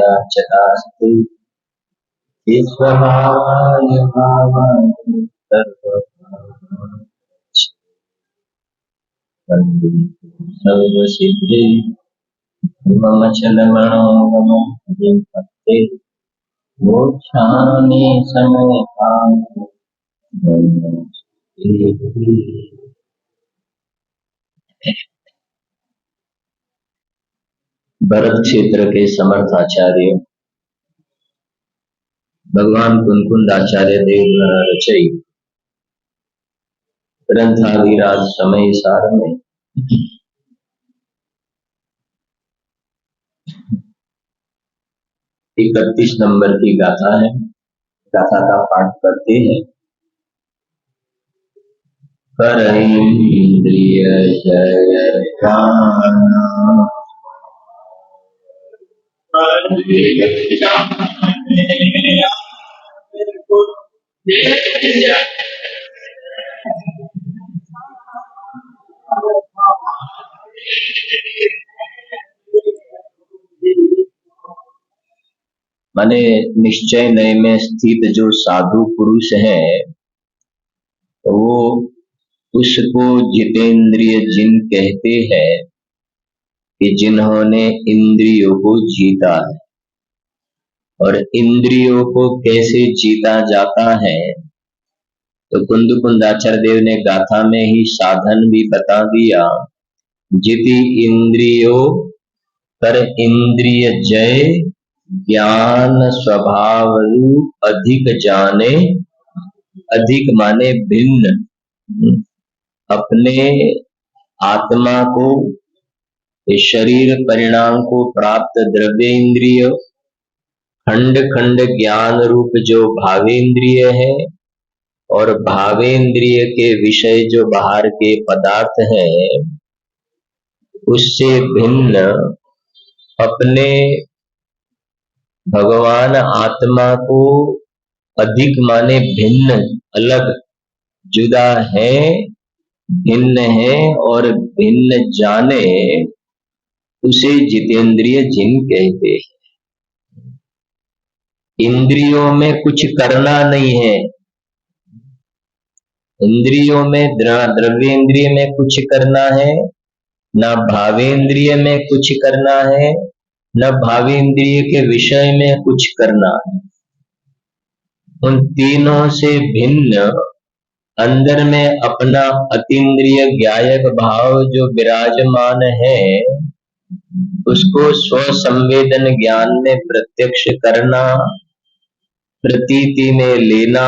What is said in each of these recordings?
संसारास्ति ईश्वराय भावाय सर्वसिद्धि मम चलमणोमते मोक्षामि समयकाल। भरत क्षेत्र के समर्थ आचार्य भगवान कुनकुंद आचार्य देव द्वारा रचित ग्रंथादिराज समय सार में 31 नंबर की गाथा है। गाथा का पाठ करते हैं। करेंद्रिय जय ज्ञान माने निश्चय नय में स्थित जो साधु पुरुष है वो उसको जितेंद्रिय जिन कहते हैं कि जिन्होंने इंद्रियों को जीता है। और इंद्रियों को कैसे जीता जाता है तो कुंदाचार्य देव ने गाथा में ही साधन भी बता दिया। जिति इंद्रियो कर इंद्रिय जय ज्ञान स्वभाव अधिक जाने। अधिक माने भिन्न, अपने आत्मा को शरीर परिणाम को प्राप्त द्रव्य इंद्रिय खंड खंड ज्ञान रूप जो भावेंद्रिय है और भावेंद्रिय के विषय जो बाहर के पदार्थ हैं उससे भिन्न अपने भगवान आत्मा को अधिक माने भिन्न, अलग, जुदा है, भिन्न है और भिन्न जाने उसे जितेंद्रिय जिन कहते हैं। इंद्रियों में कुछ करना नहीं है। इंद्रियों में द्रव्येंद्रिय में कुछ करना है, न भावेंद्रिय में कुछ करना है, न भावेंद्रिय के विषय में कुछ करना है। उन तीनों से भिन्न अंदर में अपना अतीन्द्रिय ज्ञायक भाव जो विराजमान है उसको स्व संवेदन ज्ञान में प्रत्यक्ष करना, प्रतीति में लेना,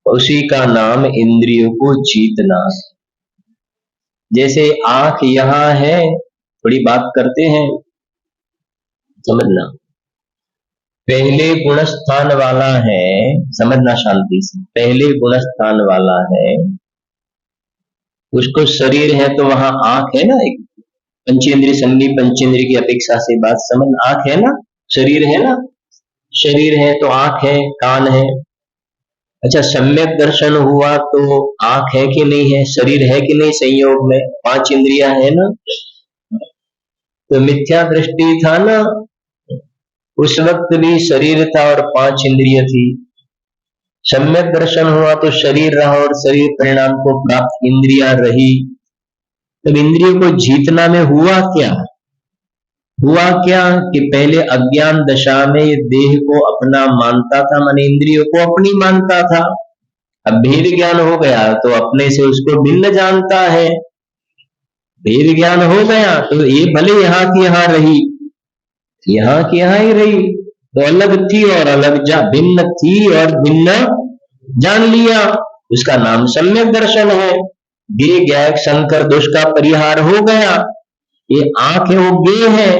उसी का नाम इंद्रियों को जीतना। जैसे आंख यहाँ है, थोड़ी बात करते हैं, समझना। पहले गुण स्थान वाला है, समझना शांति से। पहले गुण स्थान वाला है, उसको शरीर है तो वहां आंख है ना, एक पंचेंद्रिय संधि पंचेंद्रिय की अपेक्षा से बात समझ। आंख है ना, शरीर है ना, शरीर है तो आंख है, कान है। अच्छा, सम्यक दर्शन हुआ तो आंख है कि नहीं है, शरीर है कि नहीं, संयोग में 5 इंद्रियां है ना। तो मिथ्या दृष्टि था ना, उस वक्त भी शरीर था और 5 इंद्रिय थी। सम्यक दर्शन हुआ तो शरीर रहा और शरीर परिणाम को प्राप्त इंद्रियां रही। तब इंद्रियों को जीतना में हुआ क्या? हुआ क्या कि पहले अज्ञान दशा में ये देह को अपना मानता था, मन इंद्रियों को अपनी मानता था। अब भेद ज्ञान हो गया तो अपने से उसको भिन्न जानता है। भेद ज्ञान हो गया तो ये भले यहाँ की यहाँ रही, यहाँ की यहाँ ही रही, तो अलग थी और अलग भिन्न थी और भिन्न जान लिया, उसका नाम सम्यक दर्शन है। गे ज्ञायक संकर दोष का परिहार हो गया। ये आंख है वो गे है,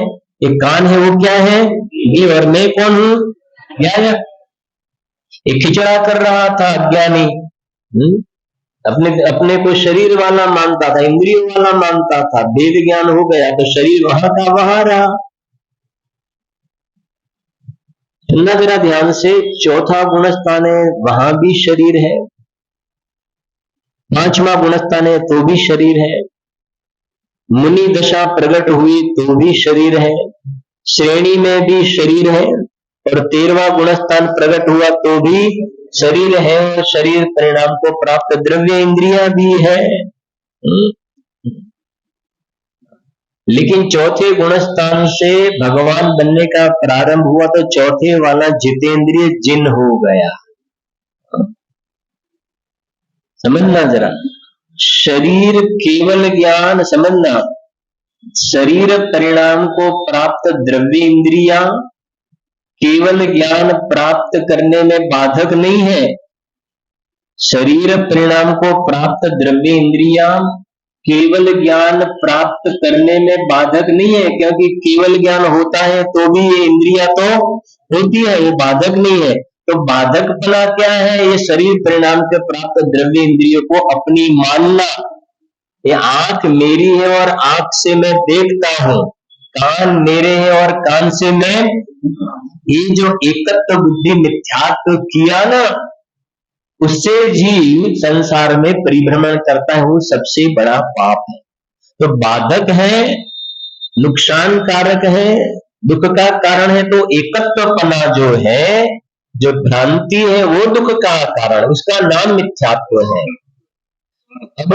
ये कान है वो क्या है, गे, और मैं कौन हूं, ज्ञायक। ये खिचड़ा कर रहा था अज्ञानी, अपने को शरीर वाला मानता था, इंद्रियों वाला मानता था। वेद ज्ञान हो गया तो शरीर वहां का वहां रहा। सुनना जरा ध्यान से, चौथा गुण स्थान है, वहां भी शरीर है। पांचवा गुणस्थान है तो भी शरीर है, मुनि दशा प्रकट हुई तो भी शरीर है, श्रेणी में भी शरीर है, और 13वां गुणस्थान प्रकट हुआ तो भी शरीर है, और शरीर परिणाम को प्राप्त द्रव्य इंद्रिया भी है। लेकिन चौथे गुणस्थान से भगवान बनने का प्रारंभ हुआ तो चौथे वाला जितेंद्रिय जिन हो गया। समझना जरा, शरीर केवल ज्ञान, समझना, शरीर परिणाम को प्राप्त द्रव्य इंद्रिया केवल ज्ञान प्राप्त करने में बाधक नहीं है। शरीर परिणाम को प्राप्त द्रव्य इंद्रिया केवल ज्ञान प्राप्त करने में बाधक नहीं है, क्योंकि केवल ज्ञान होता है तो भी ये इंद्रिया तो होती है, वो बाधक नहीं है। तो बाधक फला क्या है? ये शरीर परिणाम के प्राप्त द्रव्य इंद्रियों को अपनी मानना। ये आंख मेरी है और आंख से मैं देखता हूं, कान मेरे हैं और कान से मैं, ये जो एकत्व बुद्धि मिथ्यात्व किया ना, उससे जीव संसार में परिभ्रमण करता है, वो सबसे बड़ा पाप है। तो बाधक है, नुकसान कारक है, दुख का कारण है। तो एकत्वपना जो है, जो भ्रांति है, वो दुख का कारण, उसका नाम मिथ्यात्व है। अब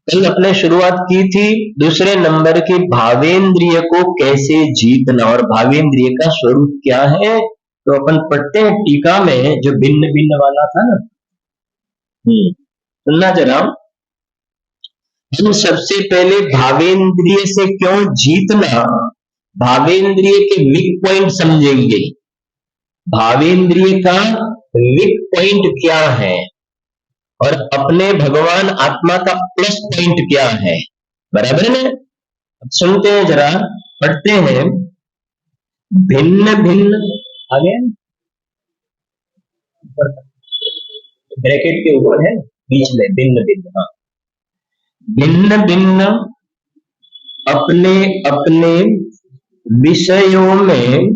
कल अपने शुरुआत की थी दूसरे नंबर की, भावेंद्रिय को कैसे जीतना और भावेंद्रिय का स्वरूप क्या है। तो अपन पढ़ते हैं टीका में, जो भिन्न भिन्न वाला था ना, सुनना जरा। हम सबसे पहले भावेंद्रिय से क्यों जीतना, भावेंद्रिय के वीक पॉइंट समझेंगे। भावेंद्रिय का वीक पॉइंट क्या है और अपने भगवान आत्मा का प्लस पॉइंट क्या है, बराबर है ना। सुनते हैं जरा, पढ़ते हैं। भिन्न भिन्न, आगे ब्रैकेट के ऊपर है, बीच में भिन्न भिन्न, हाँ, भिन्न भिन्न अपने अपने विषयों में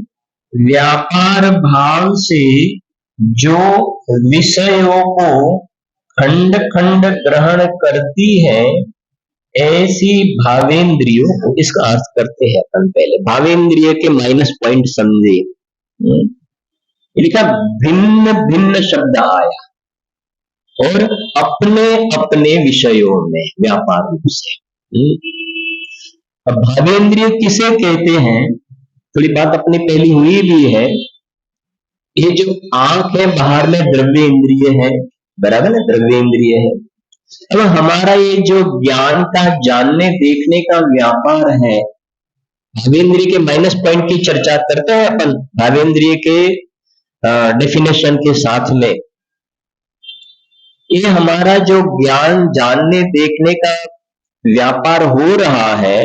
व्यापार भाव से जो विषयों को खंड खंड ग्रहण करती है, ऐसी भावेंद्रियों को, इसका अर्थ करते हैं अपन पहले। भावेंद्रिय के माइनस पॉइंट समझे। लिखा भिन्न भिन्न शब्द आया और अपने अपने विषयों में व्यापार रूप से। अब भावेंद्रिय किसे कहते हैं, थोड़ी बात अपनी पहली हुई भी है। ये जो आंख है, बाहर में द्रव्य इंद्रिय है, बराबर है, द्रव्य इंद्रिय है। अब हमारा ये जो ज्ञान का, जानने देखने का व्यापार है, भावेंद्रिय के माइनस पॉइंट की चर्चा करते हैं अपन भावेंद्रिय के डेफिनेशन के साथ में। ये हमारा जो ज्ञान, जानने देखने का व्यापार हो रहा है,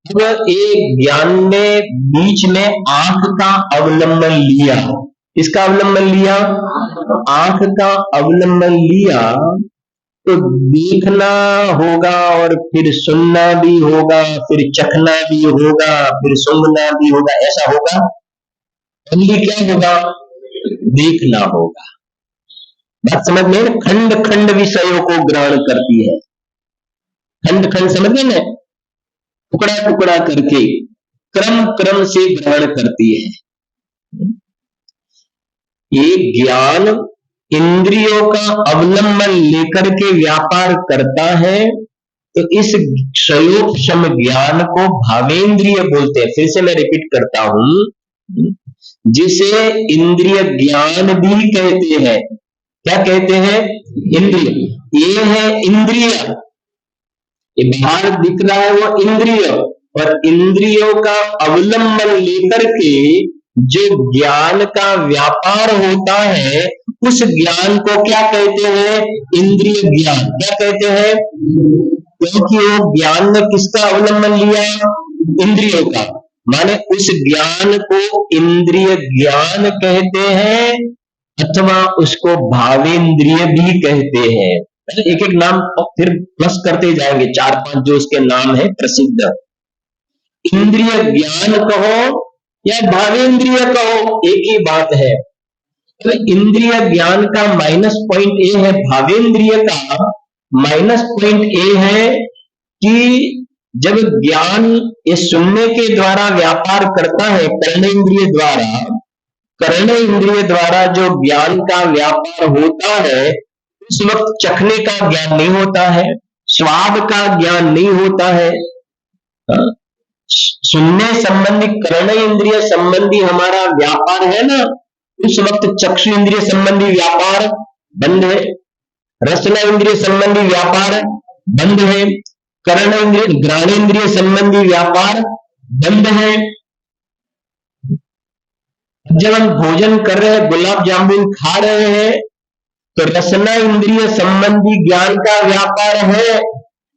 अब एक ज्ञान ने बीच में आंख का अवलंबन लिया। किसका अवलंबन लिया? आंख का अवलंबन लिया। तो देखना होगा और फिर सुनना भी होगा, फिर चखना भी होगा, फिर सूंघना भी होगा, ऐसा होगा। अगली क्या होगा? देखना होगा। बात समझ में? खंड खंड विषयों को ग्रहण करती है, खंड खंड समझ में, टुकड़ा टुकड़ा करके क्रम क्रम से ग्रहण करती है। ये ज्ञान इंद्रियों का अवलंबन लेकर के व्यापार करता है, तो इस क्षयोक्षम ज्ञान को भावेंद्रिय बोलते हैं। फिर से मैं रिपीट करता हूं, जिसे इंद्रिय ज्ञान भी कहते हैं। क्या कहते हैं? इंद्रिय। ये है इंद्रिय, ये बाहर दिख रहा है वो इंद्रिय, और इंद्रियों का अवलंबन लेकर के जो ज्ञान का व्यापार होता है, उस ज्ञान को क्या कहते हैं? इंद्रिय ज्ञान। क्या कहते हैं? क्योंकि वो ज्ञान ने किसका अवलंबन लिया? इंद्रियों का। माने उस ज्ञान को इंद्रिय ज्ञान कहते हैं, अथवा उसको भावेंद्रिय भी कहते हैं। एक एक नाम फिर प्लस करते जाएंगे, 4-5 जो उसके नाम है प्रसिद्ध। इंद्रिय ज्ञान कहो या भावेंद्रिय कहो, एक ही बात है। तो इंद्रिय ज्ञान का माइनस पॉइंट ये है, भावेंद्रिय का माइनस पॉइंट ये है कि जब ज्ञान ये सुनने के द्वारा व्यापार करता है, कर्ण इंद्रिय द्वारा जो ज्ञान का व्यापार होता है, उस वक्त चखने का ज्ञान नहीं होता है, स्वाद का ज्ञान नहीं होता है। सुनने संबंधी कर्ण इंद्रिय संबंधी हमारा व्यापार है ना, उस वक्त चक्षु इंद्रिय संबंधी व्यापार बंद है, रसना इंद्रिय संबंधी व्यापार बंद है, कर्ण इंद्रिय घ्राणेन्द्रिय संबंधी व्यापार बंद है। जब हम भोजन कर रहे हैं, गुलाब जामुन खा रहे हैं, तो रसना इंद्रिय संबंधी ज्ञान का व्यापार है,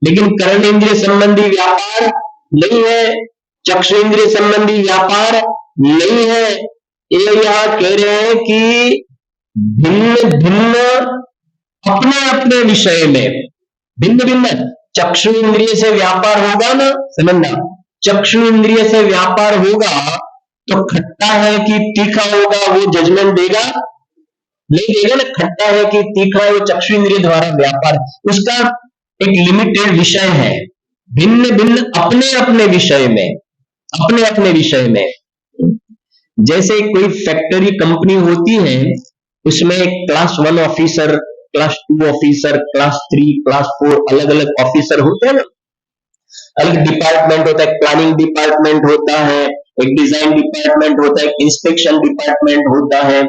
लेकिन कर्ण इंद्रिय संबंधी व्यापार नहीं है, चक्षु इंद्रिय संबंधी व्यापार नहीं है। ये यहां कह रहे हैं कि भिन्न भिन्न अपने अपने विषय में भिन्न भिन्न चक्षु इंद्रिय से व्यापार होगा ना, समझना, चक्षु इंद्रिय से व्यापार होगा तो खट्टा है कि तीखा होगा वो जजमेंट देगा नहीं देगा ना, खट्टा है कि तीखा है वो चक्षु इंद्रिय द्वारा व्यापार, उसका एक लिमिटेड विषय है। भिन्न भिन्न अपने अपने विषय में जैसे कोई फैक्ट्री कंपनी होती है, उसमें class 1 officer, class 2 officer, class 3, class 4 अलग अलग ऑफिसर होते हैं ना, अलग डिपार्टमेंट होता है, प्लानिंग डिपार्टमेंट होता है, एक डिजाइन डिपार्टमेंट होता है, एक इंस्पेक्शन डिपार्टमेंट होता है,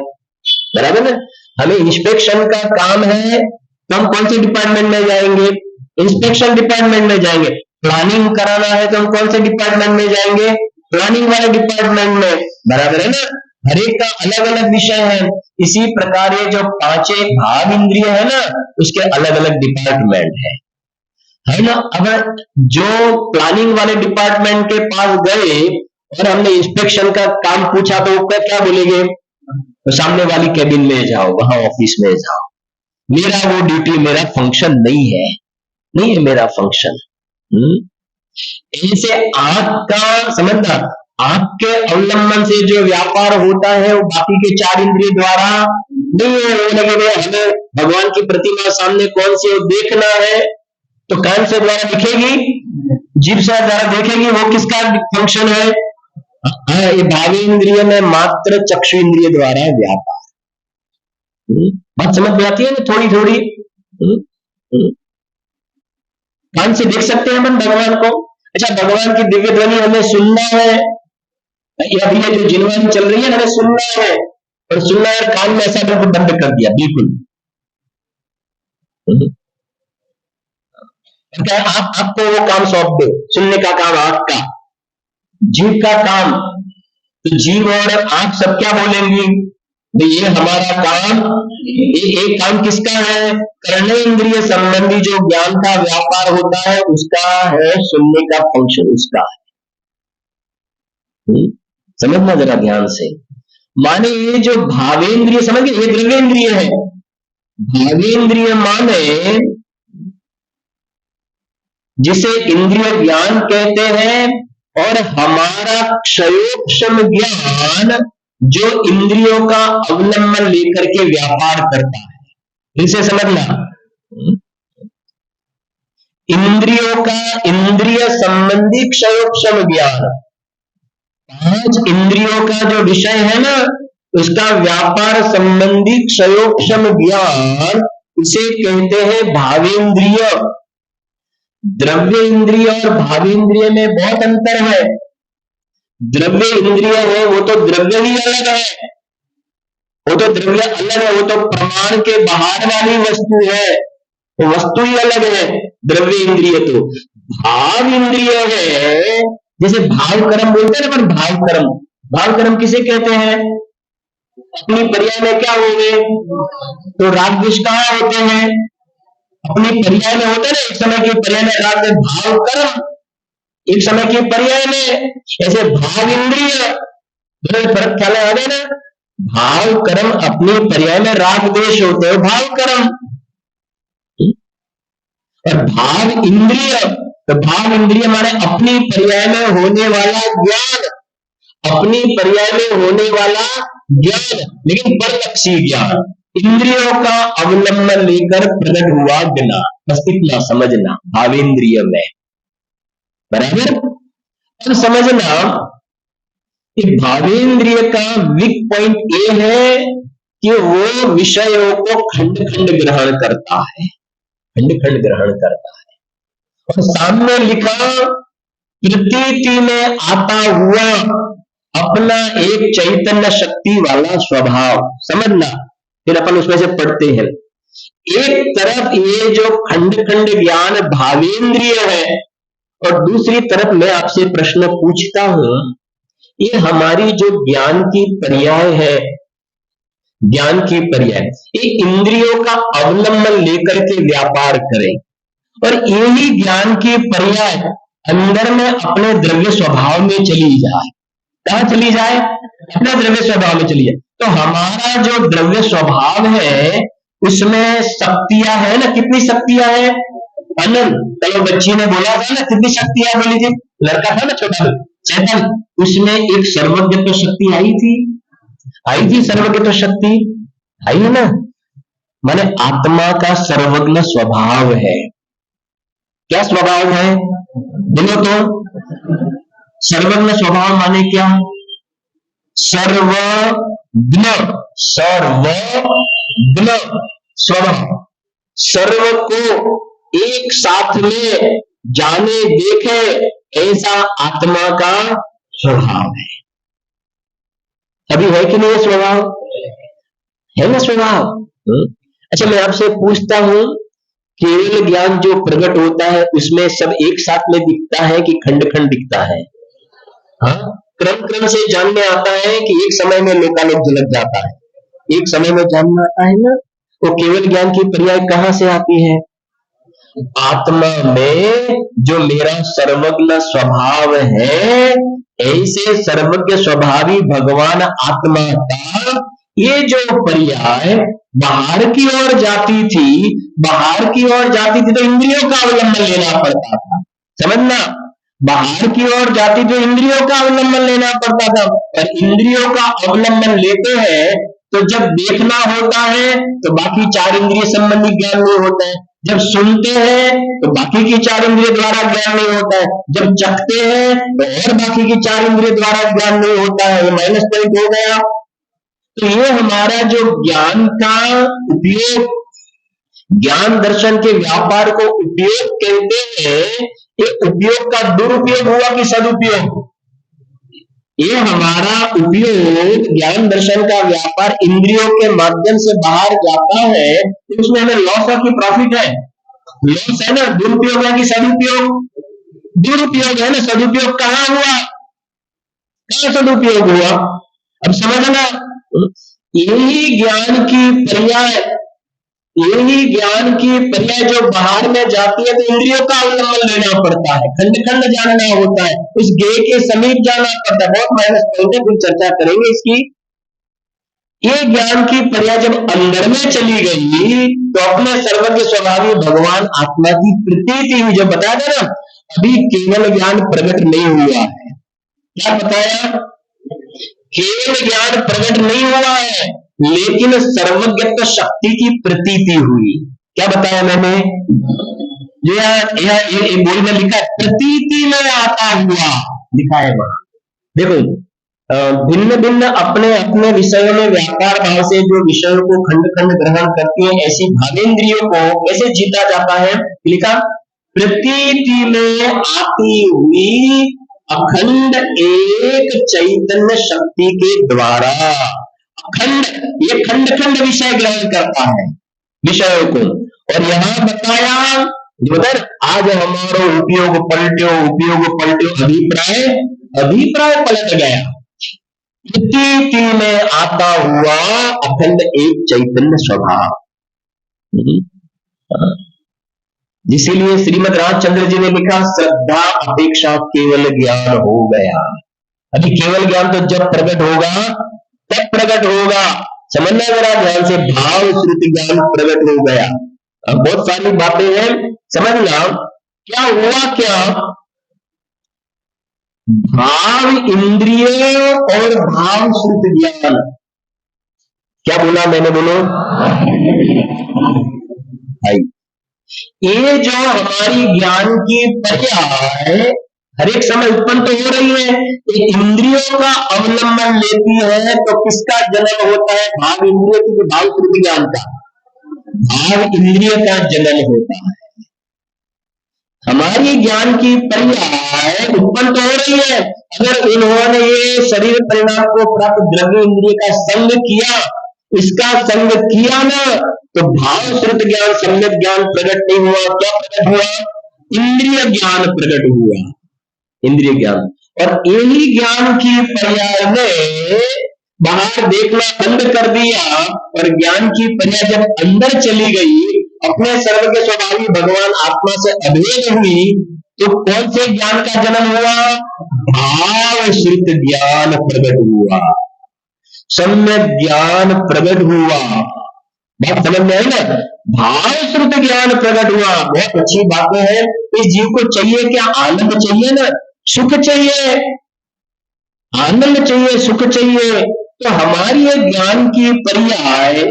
बराबर ना। हमें इंस्पेक्शन का काम है तो हम कौन से डिपार्टमेंट में जाएंगे? इंस्पेक्शन डिपार्टमेंट में जाएंगे। प्लानिंग कराना है तो हम कौन से डिपार्टमेंट में जाएंगे? प्लानिंग वाले डिपार्टमेंट में, बराबर है ना। हर एक का अलग अलग विषय है। इसी प्रकार ये जो पांचे भाव इंद्रिय है ना, उसके अलग अलग डिपार्टमेंट है ना। अब जो प्लानिंग वाले डिपार्टमेंट के पास गए और हमने इंस्पेक्शन का काम पूछा तो वो क्या बोलेंगे? तो सामने वाली कैबिन में जाओ, वहां ऑफिस में जाओ, मेरा वो ड्यूटी, मेरा फंक्शन नहीं है मेरा फंक्शन। ऐसे आंख का समझना, आंख के अवलंबन से जो व्यापार होता है वो बाकी के 4 इंद्रिय द्वारा नहीं है। वो लगे हमें भगवान की प्रतिमा सामने कौन सी है देखना है तो कान से द्वारा दिखेगी, जीभ से द्वारा देखेगी, वो किसका फंक्शन है? ये भावेंद्रिय में मात्र चक्षु इंद्रिय द्वारा व्यापार। बात समझ में आती है ना थोड़ी थोड़ी? कान से देख सकते हैं हम भगवान को। अच्छा, भगवान की दिव्य ध्वनि हमें सुनना है, अभी ये जो जिनवानी चल रही है हमें सुनना है, और सुनना है कान में ऐसा बिल्कुल बंद कर दिया, बिल्कुल। क्या आपको वो काम सौंप दो, सुनने का काम आंख का, जीव का काम, तो जीव और आंख सब क्या बोलेंगी? ये हमारा काम, ये एक काम किसका है? कर्णेंद्रिय संबंधी जो ज्ञान का व्यापार होता है उसका है, सुनने का फंक्शन उसका है। समझना जरा ध्यान से। माने ये जो भावेंद्रिय, समझ गए, ये द्रव्येंद्रिय है। भावेंद्रिय माने जिसे इंद्रिय ज्ञान कहते हैं, और हमारा क्षयोक्षम ज्ञान जो इंद्रियों का अवलंबन लेकर के व्यापार करता है। इसे समझना, इंद्रियों का, इंद्रिय संबंधी क्षयोक्षम ज्ञान, 5 इंद्रियों का जो विषय है ना, उसका व्यापार संबंधी क्षयोक्षम ज्ञान, उसे कहते हैं भावेंद्रिय। द्रव्य इंद्रिय और भावेंद्रिय में बहुत अंतर है। द्रव्य इंद्रिय है वो तो द्रव्य ही अलग है, वो तो द्रव्य अलग है, वो तो प्रमाण के बाहर वाली वस्तु है, तो वस्तु ही अलग है। द्रव्य इंद्रिय तो भाव इंद्रिय है, जैसे भाव कर्म बोलते हैं ना, पर भाव कर्म किसे कहते हैं? अपनी पर्याय में क्या होंगे? तो राग द्वेष कहाँ होते हैं? अपनी पर्याय में होते हैं ना, एक समय की पर्याय में राग में भाव कर्म, एक समय की पर्याय में ऐसे भाव इंद्रिय, फर्क ख्याल आ गया ना। भाव कर्म अपनी पर्याय में राग द्वेष होते हैं भाव कर्म, और भाव इंद्रिय, तो भाव इंद्रिय माने अपनी पर्याय में होने वाला ज्ञान, अपनी पर्याय में होने वाला ज्ञान, लेकिन परलक्षी ज्ञान, इंद्रियों का अवलंबन लेकर प्रकट हुआ ज्ञान, बस इतना समझना भावेंद्रिय में। बराबर। अब समझना कि भावेंद्रिय का वीक पॉइंट ये है कि वो विषयों को खंड खंड ग्रहण करता है, खंड खंड ग्रहण करता है। और सामने लिखा प्रतीति में आता हुआ अपना एक चैतन्य शक्ति वाला स्वभाव, समझना। फिर अपन उसमें से पढ़ते हैं। एक तरफ ये जो खंड खंड ज्ञान भावेंद्रिय है, और दूसरी तरफ मैं आपसे प्रश्न पूछता हूं, ये हमारी जो ज्ञान की पर्याय है, ज्ञान की पर्याय, ये इंद्रियों का अवलंबन लेकर के व्यापार करें, और यही ज्ञान की पर्याय अंदर में अपने द्रव्य स्वभाव में चली जाए। कहां चली जाए? अपने द्रव्य स्वभाव में चली जाए। तो हमारा जो द्रव्य स्वभाव है उसमें शक्तियां है ना, कितनी शक्तियां है? अनंत। कल बच्ची ने बोला था ना, कितनी शक्तियां बोली थी? लड़का था ना छोटा चेतन, उसमें एक सर्वज्ञत्व शक्ति आई थी सर्वज्ञत्व शक्ति आई है ना। माने आत्मा का सर्वज्ञ स्वभाव है। क्या स्वभाव है? बोलो तो। सर्वज्ञ स्वभाव माने क्या? सर्वज्ञ, सर्वज्ञ स्वभाव, सर्व को एक साथ में जाने देखे ऐसा आत्मा का स्वभाव है। अभी है कि नहीं स्वभाव? है ना स्वभाव। अच्छा, मैं आपसे पूछता हूं, केवल ज्ञान जो प्रकट होता है उसमें सब एक साथ में दिखता है कि खंड खंड दिखता है? हाँ, क्रम क्रम से जानने आता है कि एक समय में लोकालोक झलक जाता है, एक समय में जानना आता है ना। वो केवल ज्ञान की पर्याय कहां से आती है? आत्मा में जो मेरा सर्वज्ञ स्वभाव है, ऐसे सर्वज्ञ स्वभावी भगवान आत्मा का ये जो पर्याय बाहर की ओर जाती थी, बाहर की ओर जाती थी तो इंद्रियों का अवलंबन लेना पड़ता था, समझना। बाहर की ओर जाती तो इंद्रियों का अवलंबन लेना पड़ता था, और इंद्रियों का अवलंबन लेते हैं तो जब देखना होता है तो बाकी चार इंद्रिय संबंधी ज्ञान नहीं होता है, जब सुनते हैं तो बाकी की चार इंद्रिय द्वारा ज्ञान नहीं होता है, जब चखते हैं तो और बाकी की चार इंद्रिय द्वारा ज्ञान नहीं होता है। ये माइनस पॉइंट हो गया। तो ये हमारा जो ज्ञान का उपयोग, ज्ञान दर्शन के व्यापार को उपयोग कहते हैं, ये उपयोग का दुरुपयोग हुआ कि सदुपयोग? ये हमारा उपयोग, ज्ञान दर्शन का व्यापार इंद्रियों के माध्यम से बाहर जाता है तो उसमें हमें लॉस है कि प्रॉफिट है? लॉस है ना। दुरुपयोग है कि सदुपयोग? दुरुपयोग है ना। सदुपयोग कहाँ हुआ? कहाँ सदुपयोग हुआ? अब समझना, यही ज्ञान की पर्याय, यही ज्ञान की पर्याय जो बाहर में जाती है तो इंद्रियों का अवलंबन लेना पड़ता है, खंड खंड जानना होता है, उस गेय के समीप जाना पड़ता है। बहुत माइनस पॉइंट है, कुछ चर्चा करेंगे इसकी। ये ज्ञान की पर्याय जब अंदर में चली गई तो अपने सर्वज्ञ स्वभावी भगवान आत्मा की प्रतीति हुई। जो बताया था ना, अभी केवल ज्ञान प्रकट नहीं हुआ है। क्या बताया? केवल ज्ञान प्रकट नहीं हुआ है, लेकिन सर्वज्ञत्व शक्ति की प्रतीति हुई। क्या बताया मैंने? ये बोल में लिखा है, प्रतीति में आता हुआ, लिखा है वहां। देखो, भिन्न भिन्न अपने अपने विषयों में व्यापार भाव से जो विषयों को खंड खंड ग्रहण करती है, ऐसी भावेंद्रियों को कैसे जीता जाता है? लिखा, प्रतीति में आती हुई अखंड एक चैतन्य शक्ति के द्वारा। अखंड, ये खंड खंड विषय ग्रहण करता है विषयों को। और यहां बताया, आज हमारो उपयोग पलट्यो, अभिप्राय पलट गया। प्रतीति में आता हुआ अखंड एक चैतन्य स्वभाव। इसीलिए श्रीमद रामचंद्र जी ने लिखा, श्रद्धा अपेक्षा केवल ज्ञान हो गया। अभी केवल ज्ञान तो जब प्रकट होगा तब प्रकट होगा, समझना जरा ध्यान से। भाव श्रुति ज्ञान प्रकट हो गया। अब बहुत सारी बातें हैं, समझना। क्या हुआ? क्या भाव इंद्रिय और भाव श्रुत ज्ञान। क्या बोला मैंने, बोलो भाई। ये जो हमारी ज्ञान की पर्याय हर एक समय उत्पन्न तो हो रही है, ये इंद्रियों का अवलंबन लेती है, तो किसका जन्म होता है? भाव इंद्रिय की, भाव श्रुत ज्ञान का, भाव इंद्रिय का जन्म होता है। हमारी ज्ञान की पर्याय उत्पन्न तो हो रही है। अगर इन्होंने ये शरीर परिणाम को प्राप्त द्रव्य इंद्रिय का संग किया, इसका संग किया ना, तो भाव श्रुत ज्ञान सम्यक ज्ञान प्रकट नहीं हुआ। क्या प्रकट हुआ? इंद्रिय ज्ञान प्रकट हुआ, इंद्रिय ज्ञान। और यही ज्ञान की पर्याय में बाहर देखना बंद कर दिया, और ज्ञान की पर्याय जब अंदर चली गई, अपने सर्व के स्वभावी भगवान आत्मा से अभेद हुई, तो कौन से ज्ञान का जन्म हुआ? भाव श्रुत ज्ञान प्रकट हुआ, सम्यक ज्ञान प्रकट हुआ। बात समझ में आई ना? भाव श्रुत ज्ञान प्रकट हुआ। बहुत अच्छी बातें हैं। इस जीव को चाहिए क्या? आनंद चाहिए ना, सुख चाहिए, आनंद चाहिए, सुख चाहिए। तो हमारी ये ज्ञान की पर्याय,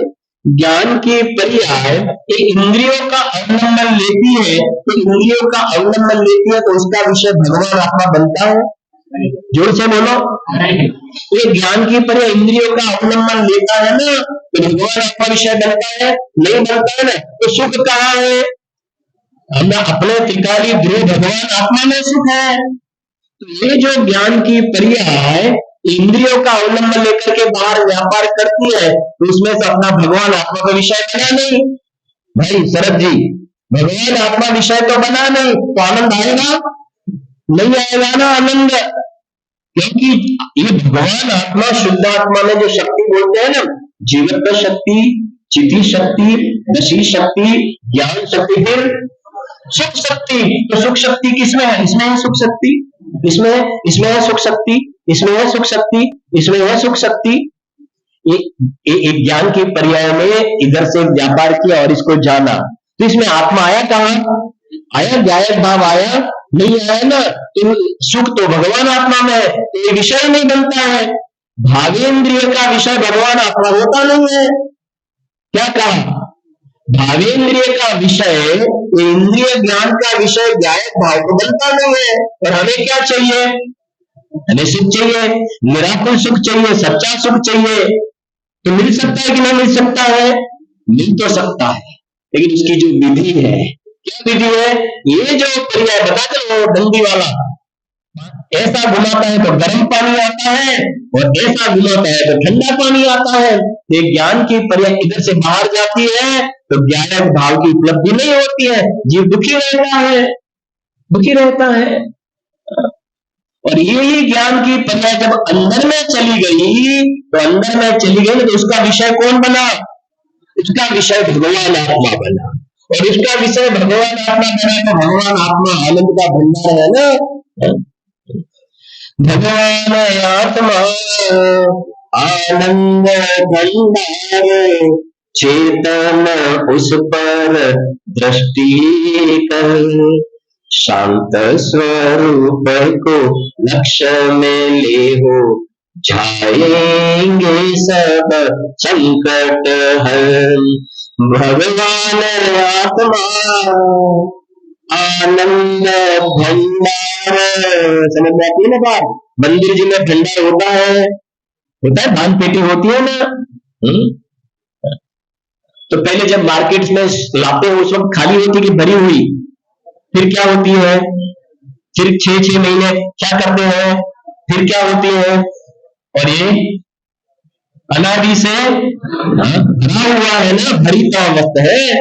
ज्ञान की पर्याय इंद्रियों का अवलंबन लेती है, तो इंद्रियों का अवलंबन लेती है, तो उसका विषय भगवान आत्मा बनता है। जोर से बोलो। ये ज्ञान की पर्याय इंद्रियों का अवलंबन लेता है ना, तो भगवान आत्मा विषय बनता है? नहीं बनता है ना। तो सुख कहाँ है? हमने अपने त्रिकाली ध्रुव भगवान आत्मा में सुख है। तो ये जो ज्ञान की पर्याय इंद्रियों का अवलंबन लेकर के बाहर व्यापार करती है, तो उसमें से अपना भगवान आत्मा का विषय बना नहीं। भाई शरद जी, भगवान आत्मा विषय तो बना नहीं, तो आनंद आएगा? नहीं आएगा ना आनंद। क्योंकि ये भगवान आत्मा, शुद्ध आत्मा में जो शक्ति बोलते हैं ना, जीवत्व शक्ति, चिति शक्ति, दशी शक्ति, ज्ञान शक्ति, फिर सुख शक्ति। तो सुख शक्ति किसमें है? इसमें है सुख शक्ति, इसमें है सुख शक्ति, इसमें है सुख शक्ति, इसमें है सुख शक्ति। एक ज्ञान के पर्याय में इधर से व्यापार किया और इसको जाना, तो इसमें आत्मा आया कहाँ? आया ज्ञायक भाव आया? नहीं आया ना। तो सुख तो भगवान आत्मा में है, तो ये विषय नहीं बनता है। भावेंद्रिय का विषय भगवान आत्मा होता नहीं है। क्या कहा? भावेंद्रिय का विषय, इंद्रिय ज्ञान का विषय ज्ञायक भाव को बनता नहीं है। और हमें क्या चाहिए? हमें सुख चाहिए, निराकुल सुख चाहिए, सच्चा सुख चाहिए। तो मिल सकता है कि नहीं मिल सकता है? मिल तो सकता है, लेकिन उसकी जो विधि है, क्या विधि है? ये जो पर्याय बताते हो डंडी वाला, ऐसा घुमाता है तो गर्म पानी आता है, और ऐसा घुमाता है तो ठंडा पानी आता है। ये ज्ञान की पर्याय इधर से बाहर जाती है, तो ज्ञानक भाव की उपलब्धि नहीं होती है, जीव दुखी रहता है, दुखी रहता है। और यही ज्ञान की पर्याय जब अंदर में चली गई, तो अंदर में चली गई तो उसका विषय कौन बना? उसका विषय भगवान आत्मा बना। और उसका विषय भगवान आत्मा बना, तो भगवान आत्मा आनंद का भंडार है ना। भगवान आत्मा आनंद भंडार, चेतन उस पर दृष्टि कर, शांत स्वरूप को लक्ष्य में ले हो, जाएंगे सब संकट हर। भगवान आत्मा आनंद भंडार, समझ में आती है ना बात? मंदिर जी में भंडार होता है, धान पेटी होती है ना। तो पहले जब मार्केट में लाते हो, उस वक्त खाली होती कि भरी हुई? फिर क्या होती है? फिर 6-6 महीने क्या करते हैं? फिर क्या होती है? और ये अनादि से भरा हुआ है ना, भरी तो अवस्था है।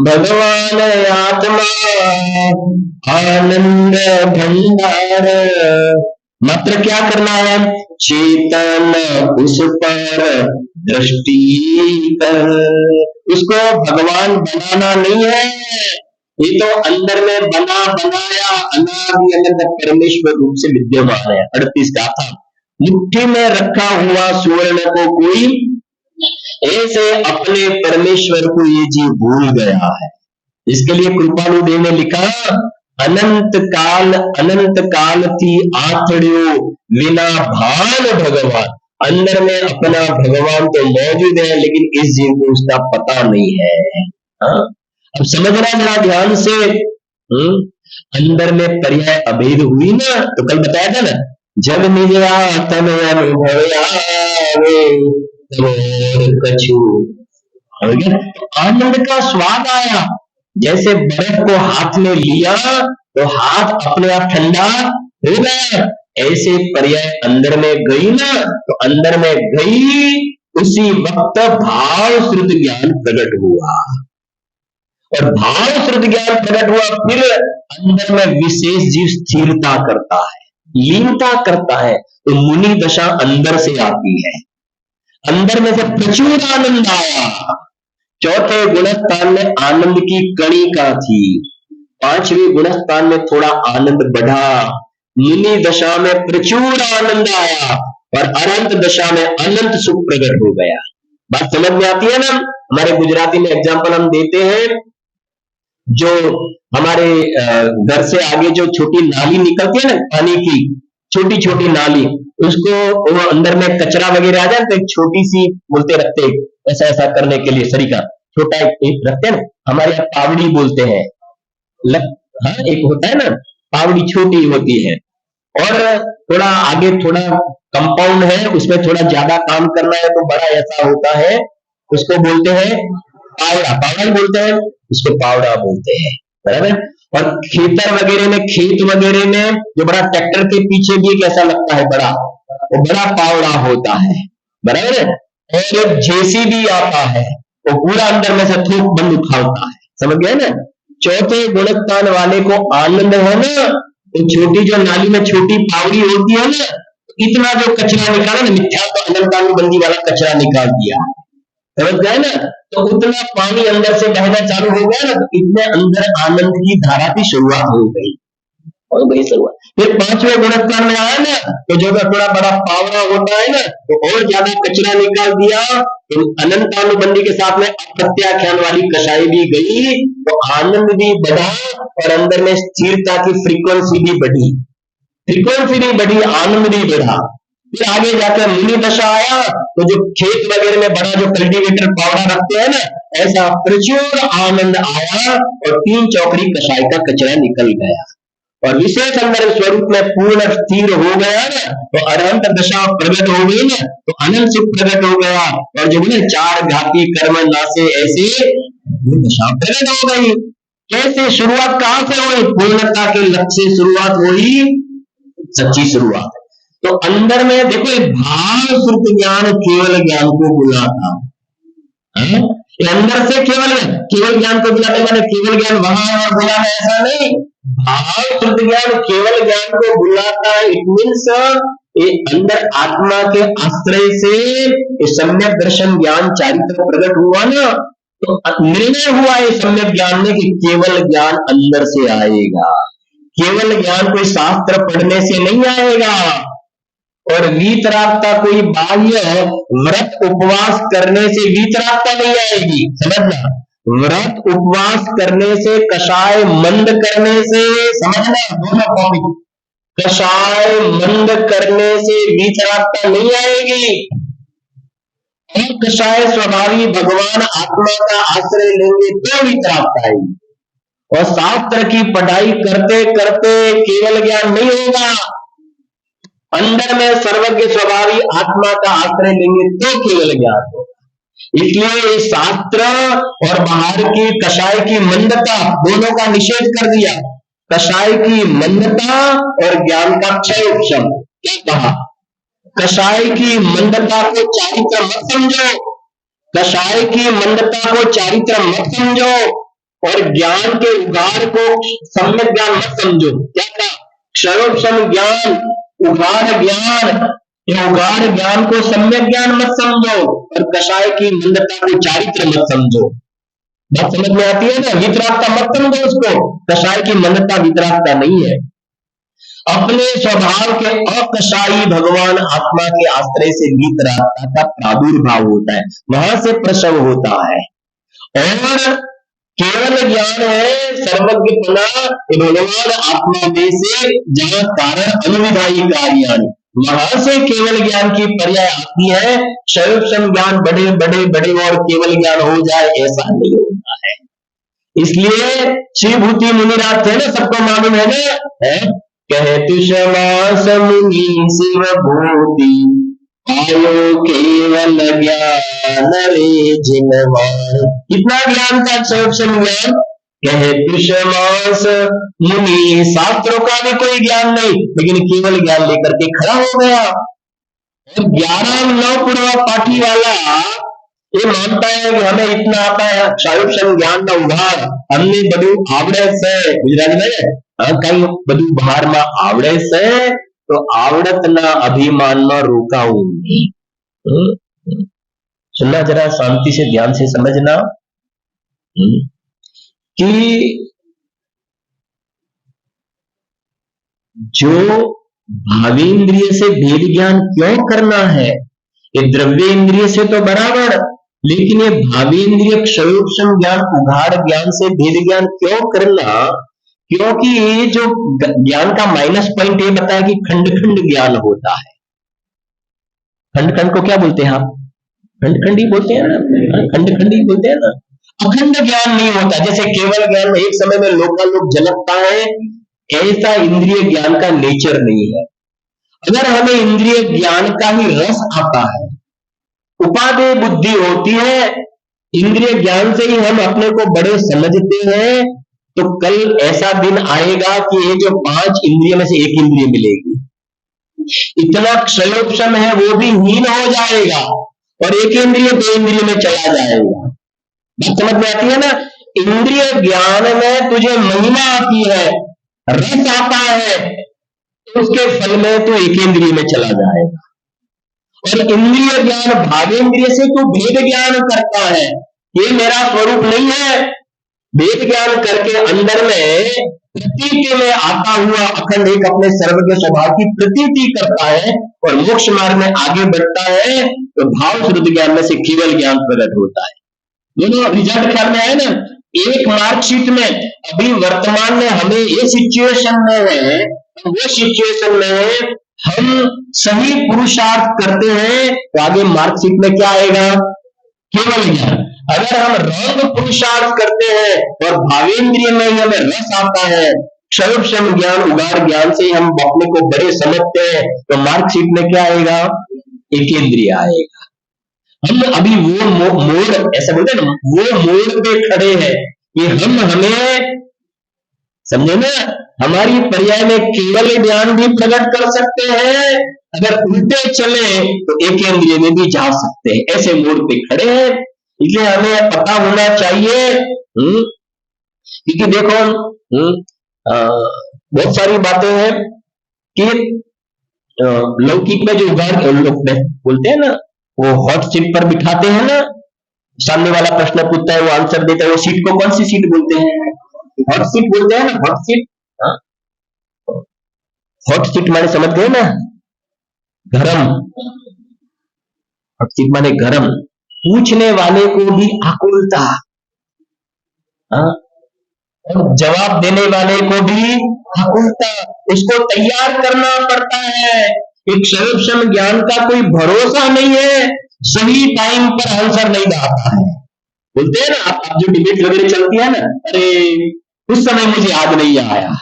भगवान आत्मा आनंद भंडार, मात्र क्या करना है? चेतन उस पर दृष्टि कर। उसको भगवान बनाना नहीं है, ये तो अंदर में बना बनाया अनादि अनंत परमेश्वर रूप से विद्यमान है। 38 का था, मुट्ठी में रखा हुआ सुवर्ण को कोई ऐसे अपने परमेश्वर को ये जीव भूल गया है। इसके लिए कृपालु देव ने लिखा, अनंत काल थी आथड़ियो बिना भान भगवान। अंदर में अपना भगवान तो मौजूद है, लेकिन इस जीव को उसका पता नहीं है। हाँ? अब समझना जरा ध्यान से। अंदर में पर्याय अभेद हुई ना, तो कल बताया था ना, जब निज आत्म अनुभव आवे तब कछु हो गया, तो आनंद का स्वाद आया। जैसे बर्फ को हाथ में लिया तो हाथ अपने आप ठंडा हो गया, ऐसे पर्याय अंदर में गई ना, तो अंदर में गई उसी वक्त भाव श्रुत ज्ञान प्रकट हुआ, और भाव श्रुत ज्ञान प्रकट हुआ, फिर अंदर में विशेष जीव स्थिरता करता है, लीनता करता है, तो मुनि दशा अंदर से आती है। अंदर में से प्रचुर आनंद आया। चौथे गुणस्थान में आनंद की कणिका थी, पांचवें गुणस्थान में थोड़ा आनंद बढ़ा, मुनि दशा में प्रचुर आनंद आया, और अनंत दशा में अनंत सुख प्रकट हो गया। बात समझ में आती है ना? हमारे गुजराती में एग्जाम्पल हम देते हैं, जो हमारे घर से आगे जो छोटी नाली निकलती है ना पानी की, छोटी छोटी नाली, उसको वो अंदर में कचरा वगैरह आ जाए तो एक छोटी सी बोलते रखते, ऐसा ऐसा करने के लिए सरीका छोटा एक रखते हैं ना, हमारे यहाँ पावड़ी बोलते हैं। हाँ, एक होता है ना पावड़ी, छोटी होती है, और थोड़ा आगे थोड़ा कंपाउंड है, उसमें थोड़ा ज्यादा काम करना है तो बड़ा ऐसा होता है, उसको बोलते हैं पावड़ा, पावड़ा बोलते हैं, उसको पावड़ा बोलते हैं, बराबर। और खेतर वगैरह में, खेत वगैरह में जो बड़ा ट्रैक्टर के पीछे भी एक ऐसा लगता है बड़ा, वो बड़ा पावड़ा होता है, बराबर है। और एक जेसीबी आता है, वो पूरा अंदर में से थोक बंद उठाता है, समझ गए ना? चौथे गुणस्थान वाले को आनंद है ना, तो छोटी जो नाली में छोटी पावड़ी होती है ना, इतना जो कचरा निकाला ना, मिथ्या तो अनंतानुबंधी वाला कचरा निकाल दिया, समझ गए ना? तो उतना पानी अंदर से बहना चालू हो गया ना, तो इतने अंदर आनंद की धारा की शुरुआत हो गई, और वही शुरुआत। फिर पांचवें गुणस्थान में आया ना, तो जो थोड़ा बड़ा पावड़ा होता है ना, तो और ज्यादा कचरा निकाल दिया, तो अनंतानुबंधी के साथ में अप्रत्याख्यान वाली कषाई भी गई, तो आनंद भी बढ़ा, और अंदर में स्थिरता की फ्रीक्वेंसी भी बढ़ी, फ्रीक्वेंसी भी बढ़ी, आनंद भी बढ़ा। फिर आगे जाकर मुनि दशा आया, तो जो खेत वगैरह में बड़ा जो कल्टीवेटर पावड़ा रखते हैं ना, ऐसा प्रचुर आनंद आया, और 3 चौकड़ी कषाय का कचरा निकल गया, और विशेष अंदर स्वरूप में पूर्ण स्थिर हो गया ना, तो अनंत दशा प्रकट हो गई ना, तो अनंत सुख प्रकट हो गया, और जो बोले 4 घाती कर्म नासे, ऐसे दशा प्रकट हो गई। कैसे शुरुआत कहां से हुई? पूर्णता के लक्ष्य से शुरुआत हुई, सच्ची शुरुआत। तो अंदर में देखो, भाव श्रुत ज्ञान केवल ज्ञान को बुलाता है, अंदर से केवल ज्ञान को बुलाते, मैंने केवल ज्ञान वहां बुला है ऐसा नहीं, भाव श्रुत ज्ञान केवल ज्ञान को बुलाता है। इट मीन्स अंदर आत्मा के आश्रय से सम्यक दर्शन ज्ञान चारित्र प्रकट हुआ ना, तो निर्णय हुआ है सम्यक ज्ञान में कि केवल ज्ञान अंदर से आएगा, केवल ज्ञान कोई शास्त्र पढ़ने से नहीं आएगा, और वीतरागता कोई बाह्य व्रत उपवास करने से वीतरागता नहीं आएगी, समझना। व्रत उपवास करने से, कषाय मंद करने से, समझना दोनों टॉपिक, कषाय मंद करने से वीतरागता नहीं आएगी, और कषाय स्वभावी भगवान आत्मा का आश्रय लेंगे तो वीतरागता आएगी। और शास्त्र की पढ़ाई करते करते केवल ज्ञान नहीं होगा, अंदर में सर्वज्ञ स्वभावी आत्मा का आश्रय लेंगे तो केवल ज्ञान होगा। इसलिए शास्त्र और बाहर की कषाय की मंदता दोनों का निषेध कर दिया। कषाय की मंदता और ज्ञान का क्षय उपशम। क्या कहा? कषाय की मंदता को चारित्र मत समझो, कषाय की मंदता को चारित्र मत समझो, और ज्ञान के उगार को सम्यक ज्ञान मत समझो। क्या कहा? क्षयोपशम ज्ञान, उगार ज्ञान, उगार ज्ञान को सम्यक ज्ञान मत समझो, और कषाय की मंदता को चारित्र मत समझो। बात समझ में आती है ना? वितरागता मत समझो उसको, कषाय की मंदता वितरागता नहीं है। अपने स्वभाव के अकषाई भगवान आत्मा के आश्रय से वितरागता का प्रादुर्भाव होता है, वहां से प्रसव होता है। और केवल ज्ञान है सर्वज्ञपना भगवान आत्मा में से, जहाँ कारण अनुविधायी कार्याणि, वहां से केवल ज्ञान की पर्याय आती है। सर्वक्षम ज्ञान बड़े बड़े बड़े और केवल ज्ञान हो जाए, ऐसा नहीं होता है। इसलिए श्रीभूति मुनिराज थे ना, सबको मालूम है ना, है कहतु समास मुनि शिव भूति, आयो केवल ज्ञान रे जिनवान। कितना ज्ञान था, सर्वक्षम ज्ञान। कहतु समास मुनि, शास्त्रों का भी कोई ज्ञान नहीं, लेकिन केवल ज्ञान लेकर के खड़ा हो गया। और 11 पूर्व पाठी वाला ये मानता है कि हमें इतना आता है, सर्वक्षम ज्ञान का उभार हमने बधु आवड़े से, गुजरात में कई बधु भार में आवड़े से, तो आवड़त ना अभिमान में रोकाऊ नहीं। सुनना जरा शांति से, ध्यान से समझना कि जो भावेंद्रिय से भेद ज्ञान क्यों करना है, ये द्रव्य इंद्रिय से तो बराबर, लेकिन ये भावेंद्रिय क्षयोक्षम ज्ञान उघाड़ ज्ञान से भेद ज्ञान क्यों करना? क्योंकि ये जो ज्ञान का माइनस पॉइंट ये बताया कि खंड खंड ज्ञान होता है। खंड खंड को क्या बोलते हैं आप? खंड खंड ही बोलते हैं ना, खंड खंड ही बोलते हैं ना। अखंड ज्ञान नहीं होता। जैसे केवल ज्ञान में एक समय में लोकालोक झलकता है, ऐसा इंद्रिय ज्ञान का नेचर नहीं है। अगर हमें इंद्रिय ज्ञान का ही रस आता है, उपादेय बुद्धि होती है, इंद्रिय ज्ञान से ही हम अपने को बड़े समझते हैं, तो कल ऐसा दिन आएगा कि ये जो 5 इंद्रिय में से एक इंद्रिय मिलेगी, इतना क्षयोक्षम है वो भी हीन हो जाएगा, और एक इंद्रिय 2 इंद्रिय में चला जाएगा। बात समझ में आती है ना? इंद्रिय ज्ञान में तुझे महिमा आती है, रस आता है, तो उसके फल में तो एक इंद्रिय में चला जाएगा। और इंद्रिय ज्ञान भावेंद्रिय से तू भेद ज्ञान करता है, ये मेरा स्वरूप नहीं है। भेद ज्ञान करके अंदर में प्रतीति में आता हुआ अखंड एक अपने सर्वज्ञ स्वभाव की प्रतीति करता है, और मोक्ष मार्ग में आगे बढ़ता है, तो भाव शुद्ध ज्ञान में से केवल ज्ञान प्रकट होता है। दोनों रिजल्ट ख्याल में आए ना? एक मार्कशीट में अभी वर्तमान में हमें ये सिचुएशन में है, वो सिचुएशन में हम सही पुरुषार्थ करते हैं, तो आगे मार्कशीट में क्या आएगा? केवल ज्ञान। अगर हम रंग पुरुषार्थ करते हैं और भावेंद्रिय में ही हमें रस आता है, क्षयोक्षम ज्ञान उगार ज्ञान से हम अपने को बड़े समझते हैं, तो मार्कशीट में क्या आएगा? एकेंद्रिय आएगा। हम अभी वो मोड़, ऐसा बोलते हैं ना, वो मोड़ पे खड़े हैं कि हमें समझे ना, हमारी पर्याय में केवल ज्ञान भी प्रकट कर सकते हैं, अगर उल्टे चले तो एकेंद्रिय में भी जा सकते हैं, ऐसे मोड़ पे खड़े हैं। इसलिए हमें पता होना चाहिए, क्योंकि देखो बहुत सारी बातें हैं कि लौकिक में जो उगार लोग बोलते हैं ना, वो हॉट सीट पर बिठाते हैं ना, सामने वाला प्रश्न पूछता है, वो आंसर देता है, वो सीट को कौन सी सीट बोलते हैं? हॉट सीट बोलते हैं ना, हॉट सीट। हॉट सीट माने समझ गए ना, गरम। हॉट सीट माने गरम। पूछने वाले को भी आकुलता, और जवाब देने वाले को भी आकुलता, उसको तैयार करना पड़ता है। एक सर्वक्षम ज्ञान का कोई भरोसा नहीं है, सही टाइम पर आंसर नहीं आता है। बोलते हैं ना, आप जो डिबेट वगैरह चलती है ना, अरे उस समय मुझे याद नहीं आया,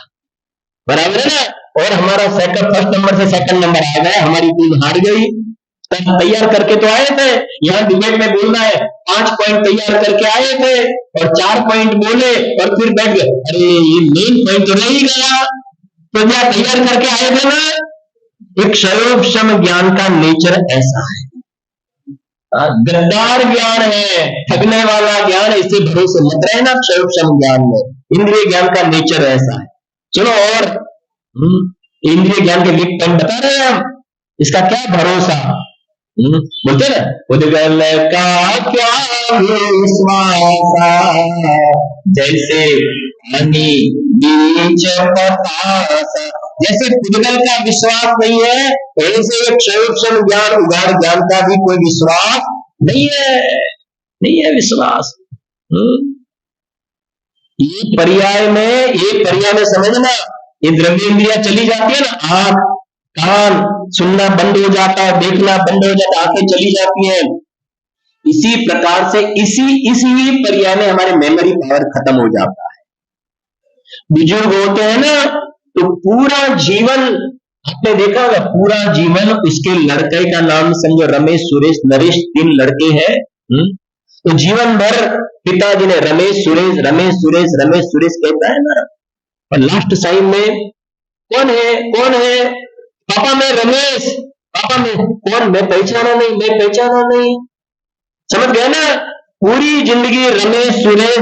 बराबर है ना? और हमारा सेकंड, फर्स्ट नंबर से सेकंड नंबर आ गया, हमारी टीम हार गई। तब तैयार करके तो आए थे, यहाँ डिबेट में बोलना है, 5 पॉइंट तैयार करके आए थे और 4 पॉइंट बोले और फिर बैठ गए। अरे ये मेन पॉइंट तो नहीं गया, तो क्या तैयार करके आए थे ना? एक सर्वक्षम ज्ञान का नेचर ऐसा है, गद्दार ज्ञान है, ठगने वाला ज्ञान, इससे भरोसे मत रहना। सर्वक्षम ज्ञान में इंद्रिय ज्ञान का नेचर ऐसा है। चलो, और इंद्रिय ज्ञान के लिख पॉइंट बता रहे हैं हम, इसका क्या भरोसा? बोलते ना, उद्गल का क्या विश्वास, जैसे पानी बीच बतास। जैसे उद्गल का विश्वास नहीं है, ऐसे एक सर्वक्षम ज्ञान उगाड़ ज्ञान का भी कोई विश्वास नहीं है, नहीं है विश्वास। ये पर्याय में समझना, ये द्रव्य इंद्रिया चली जाती है ना, आंख कान सुनना बंद हो जाता है, देखना बंद हो जाता है, आंखें चली जाती हैं। इसी प्रकार से इसी पर्याय में हमारे मेमोरी पावर खत्म हो जाता है। बुजुर्ग होते हैं ना, तो पूरा जीवन आपने देखा होगा, पूरा जीवन उसके लड़के का नाम समझो रमेश सुरेश नरेश, 3 लड़के हैं। तो जीवन भर पिताजी ने रमेश सुरेश रमेश सुरेश रमेश सुरेश कहता है ना, और लास्ट टाइम में कौन है कौन है, पापा मैं रमेश, पापा मैं कौन, मैं पहचाना नहीं, मैं पहचाना नहीं। समझ गए ना, पूरी जिंदगी रमेश सुरेश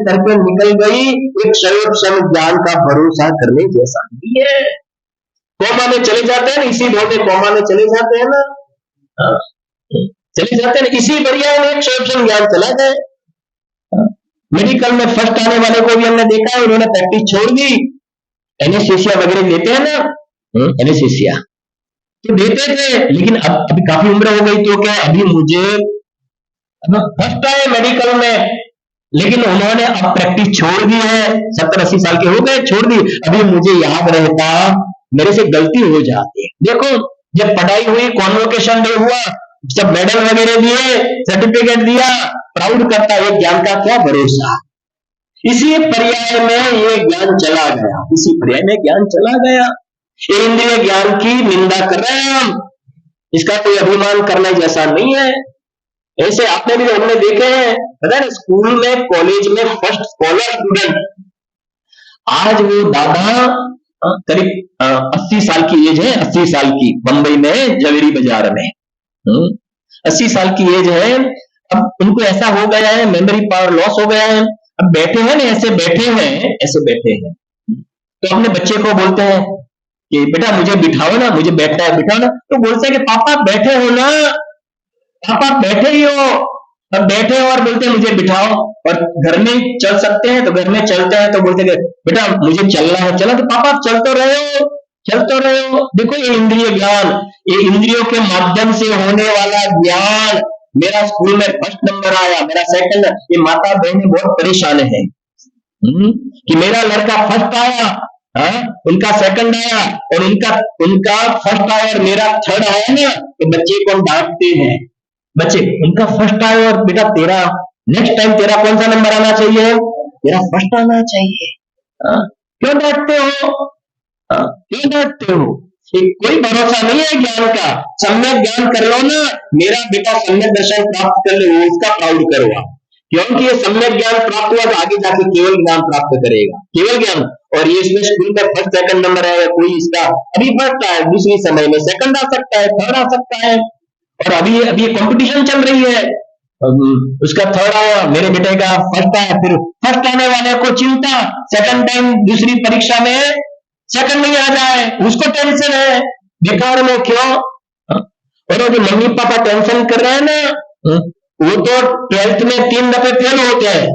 करके निकल गई, एक क्षण ज्ञान का भरोसा करने जैसा नहीं है। कोमा में चले जाते हैं, इसी भाव में कोमा में चले जाते हैं ना, चले जाते हैं, इसी बढ़िया में एक क्षण ज्ञान चला गए। मेडिकल में फर्स्ट आने वाले को भी हमने देखा है, उन्होंने प्रैक्टिस छोड़ दी, एनेस्थीसिया वगैरह देते हैं ना, एनेस्थीसिया तो देते थे, लेकिन अब अभी काफी उम्र हो गई, तो क्या अभी मुझे फर्स्ट आए मेडिकल में, लेकिन उन्होंने अब प्रैक्टिस छोड़ दी है, 70-80 साल के हो गए, छोड़ दी। अभी मुझे याद रहता, मेरे से गलती हो जाती। देखो जब पढ़ाई हुई, कॉन्वोकेशन डे हुआ, सब मेडल वगैरह दिए, सर्टिफिकेट दिया, प्राउड करता है, ज्ञान का क्या भरोसा। इसी पर्याय में ये ज्ञान चला गया, इसी पर्याय में ज्ञान चला गया। ये इंद्रिय ज्ञान की निंदा कर रहे हैं हम, इसका कोई अभिमान करने जैसा नहीं है। ऐसे आपने भी हमने देखे हैं, पता है स्कूल में कॉलेज में फर्स्ट स्कॉलर स्टूडेंट, आज वो दादा करीब 80 साल की एज है, 80 साल की, बंबई में जवेरी बाजार में 80 साल की एज है। अब उनको ऐसा हो गया है, मेमोरी पावर लॉस हो गया है, अब बैठे हैं ना, ऐसे बैठे हैं, तो अपने बच्चे को बोलते हैं कि बेटा मुझे बिठाओ ना, मुझे बैठना है, बिठाओ ना, तो बोलते हैं कि पापा बैठे हो ना, पापा बैठे ही हो। अब बैठे हो और बोलते हैं मुझे बिठाओ, और घर में चल सकते हैं तो घर में चलते हैं, तो बोलते हैं बेटा मुझे चलना है, चला, तो पापा चल तो रहे हो, चल तो रहे हो। देखो ये इंद्रिय ज्ञान, ये इंद्रियों के माध्यम से होने वाला ज्ञान। मेरा स्कूल में फर्स्ट नंबर आया, मेरा सेकंड, ये माता बहनें बहुत परेशान है कि मेरा लड़का फर्स्ट आया, उनका सेकंड आया, और उनका फर्स्ट आया और मेरा थर्ड आया ना, तो बच्चे को डांटते हैं। बच्चे उनका फर्स्ट आया और बेटा तेरा नेक्स्ट टाइम तेरा कौन सा नंबर आना चाहिए, तेरा फर्स्ट आना चाहिए। क्यों डांटते हो, क्यों डांटते हो? कोई भरोसा नहीं है ज्ञान का। सम्यक ज्ञान कर लो ना, मेरा बेटा सम्यक दर्शन प्राप्त कर ले, वो उसका प्राउड करो आप, क्योंकि ये सम्यक ज्ञान प्राप्त हुआ तो आगे जाके केवल ज्ञान प्राप्त करेगा, केवल ज्ञान। और ये इसमें स्कूल में फर्स्ट सेकंड नंबर है, कोई इसका अभी फर्स्ट है, दूसरी समय में सेकंड आ सकता है, थर्ड आ सकता है, और अभी कंपटीशन चल रही है, उसका थर्ड आया, मेरे बेटे का फर्स्ट आया, फिर फर्स्ट आने वाले को चिंता, सेकंड टाइम दूसरी परीक्षा में सेकंड नहीं आ जाए, उसको टेंशन है, बेकार में क्यों। और जो मम्मी पापा टेंशन कर रहे हैं ना, वो तो 12th में 3 दफे फेल होते हैं,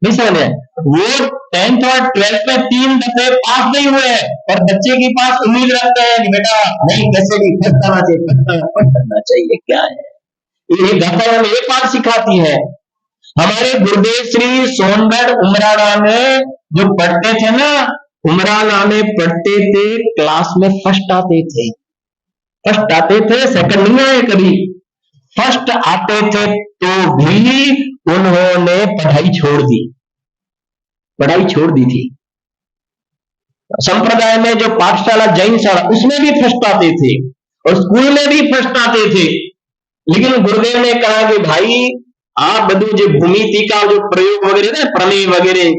नहीं समझ, वो 10th और 12th में 3 दफे पास नहीं हुए, और बच्चे के पास उम्मीद रखते हैं कि बेटा नहीं कैसे भी फर्स्ट आना चाहिए, फर्स्ट करना चाहिए। क्या है ये गाथा हमें एक बात सिखाती है। हमारे गुरुदेव श्री सोनगढ़ उमराना में जो पढ़ते थे ना, उमराना में पढ़ते थे, क्लास में फर्स्ट आते थे, फर्स्ट आते थे, सेकंड नहीं आए कभी, फर्स्ट आते थे, तो भी उन्होंने पढ़ाई छोड़ दी, पढ़ाई छोड़ दी थी। संप्रदाय में जो पाठशाला जैन शाला, उसमें भी फर्स्ट आते थे, और स्कूल में भी फर्स्ट आते थे, लेकिन गुरुदेव ने कहा कि भाई आप बधु जो भूमिति का जो प्रयोग वगैरह ना, प्रमेय वगैरह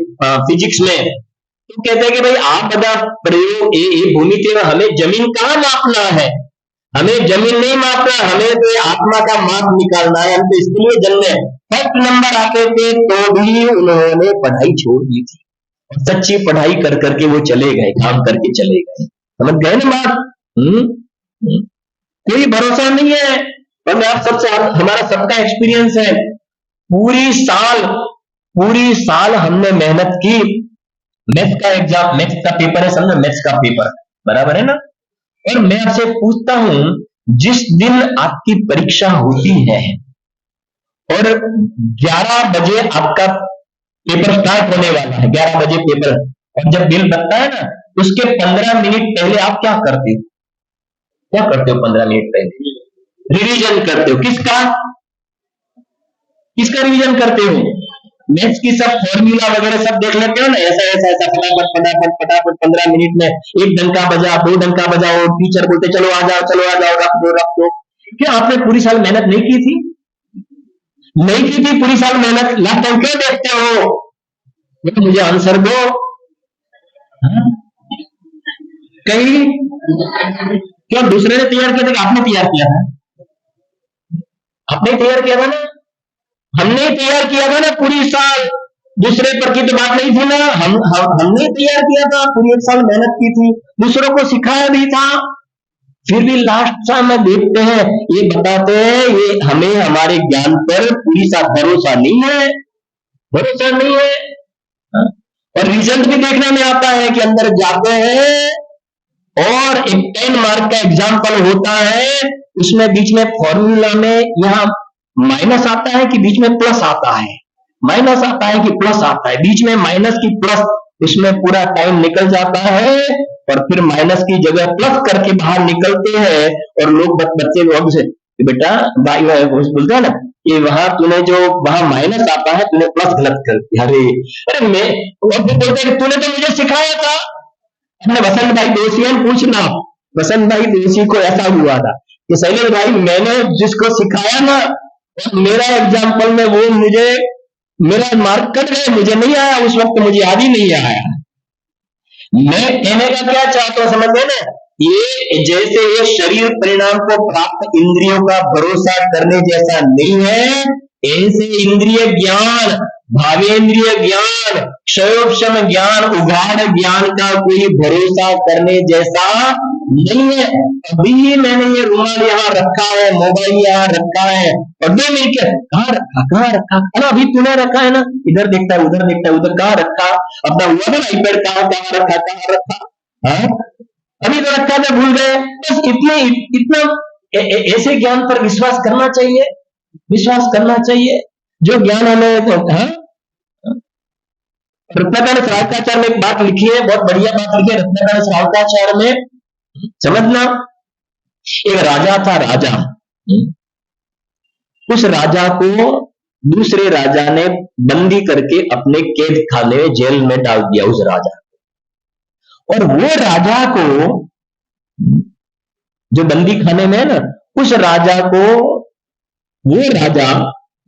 फिजिक्स में, तो कहते हैं कि भाई आप बधा प्रयोग ये भूमिति में हमें जमीन कहाँ मापना है, हमें जमीन नहीं मापना, हमें तो आत्मा का माप निकालना है, हम तो इसके लिए जन्मे। फर्स्ट नंबर आते थे तो भी उन्होंने पढ़ाई छोड़ दी थी, और सच्ची पढ़ाई कर करके वो चले गए, काम करके चले गए। समझ गए ना बात। कोई भरोसा नहीं है। और मैं आप सबसे, हमारा सबका एक्सपीरियंस है, पूरी साल हमने मेहनत की, मैथ्स का एग्जाम, मैथ्स का पेपर है, समझो मैथ्स का पेपर, बराबर है ना। और मैं आपसे पूछता हूं, जिस दिन आपकी परीक्षा होती है और 11 बजे आपका पेपर स्टार्ट होने वाला है, 11 बजे पेपर, और जब बिल बजता है ना, उसके 15 मिनट पहले आप क्या करते हो? क्या करते हो 15 मिनट पहले? रिवीजन करते हो। किसका? किसका रिवीजन करते हो? मैथ्स की सब फॉर्मूला वगैरह सब देख लेते हो ना, ऐसा ऐसा ऐसा फटाफट फटाफट फटाफट 15 मिनट में एक डंका बजा, 2 डंका बजा, और टीचर बोलते चलो आ जाओ, चलो आ जाओ, रख दो रख दो। क्या आपने पूरी साल मेहनत नहीं की थी? नहीं की थी पूरी साल मेहनत? लास्ट टाइम क्यों देखते हो? मुझे आंसर दो। हाँ? कहीं क्यों दूसरे ने तैयार किया था कि आपने तैयार किया था? आपने तैयार किया था ना, हमने तैयार किया था ना पूरी साल। दूसरे पर की तो बात नहीं थी ना, हमने तैयार किया था, पूरी एक साल मेहनत की थी, दूसरों को सिखाया भी था। फिर भी लास्ट में देखते हैं ये बताते हैं, ये हमें हमारे ज्ञान पर पूरी सा भरोसा नहीं है, भरोसा नहीं है। हाँ? और रिजल्ट भी देखने में आता है कि अंदर जाते हैं और एक 10 मार्क का एग्जाम्पल होता है, उसमें बीच में फॉर्मूला में यहाँ माइनस आता है कि बीच में प्लस आता है, माइनस आता है कि प्लस आता है, बीच में माइनस की प्लस, उसमें पूरा टाइम निकल जाता है, और फिर माइनस की जगह प्लस करके बाहर निकलते हैं, और लोग बच्चे लोग से बेटा भाई बोलते हैं ना कि वहां तूने जो वहां माइनस आता है तूने प्लस गलत कर दिया। अरे अरे मैं, और फिर बोलते हैं तूने तो मुझे सिखाया था। अपने वसंत भाई दोषी है पूछना, वसंत भाई दोषी को ऐसा हुआ था कि शैलेश भाई मैंने जिसको सिखाया ना, मेरा एग्जाम्पल में वो मुझे मेरा मार्क कट गए, मुझे नहीं आया उस वक्त, मुझे याद ही नहीं आया। मैं कहने का क्या चाहता हूं समझ गए ना, ये जैसे ये शरीर परिणाम को प्राप्त इंद्रियों का भरोसा करने जैसा नहीं है, ऐसे इंद्रिय ज्ञान, भावेंद्रिय ज्ञान, क्षयोक्षम ज्ञान, उघाड़ ज्ञान का कोई भरोसा करने जैसा नहीं है। अभी मैंने ये रुमाल यहाँ रखा है, मोबाइल यहाँ रखा है, और 2 मिनट कहाँ रखा, कहाँ रखा, अरे अभी तूने रखा है ना, इधर देखता है उधर देखता है उधर, कहाँ रखा, अपना हुआ था आईपैड कहाँ कहाँ रखा, कहाँ रखा, हाँ अभी तो रखा था भूल गए। बस इतने इतना ऐसे ज्ञान पर विश्वास करना चाहिए, विश्वास करना चाहिए जो ज्ञान हमें। हाँ? रत्नाकर श्रावकाचार्य में एक बात लिखी है, बहुत बढ़िया बात लिखी है रत्नाकर श्रावकाचार्य में, समझना। एक राजा था, राजा, उस राजा को दूसरे राजा ने बंदी करके अपने कैद खाने जेल में डाल दिया उस राजा, और वो राजा को जो बंदी खाने में है ना, उस राजा को, वो राजा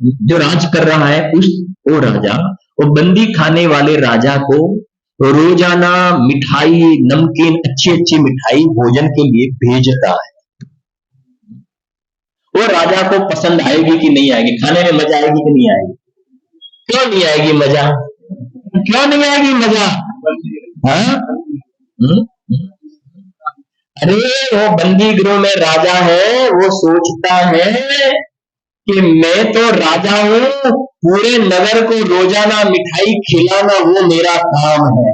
जो राज कर रहा है, उस वो राजा, वो बंदी खाने वाले राजा को रोजाना मिठाई, नमकीन, अच्छी अच्छी मिठाई भोजन के लिए भेजता है। वो राजा को पसंद आएगी कि नहीं आएगी, खाने में मजा आएगी कि नहीं आएगी? क्यों नहीं आएगी मजा? क्यों नहीं आएगी मजा? हाँ? अरे वो बंदी गृह में राजा है, वो सोचता है कि मैं तो राजा हूं, पूरे नगर को रोजाना मिठाई खिलाना वो मेरा काम है,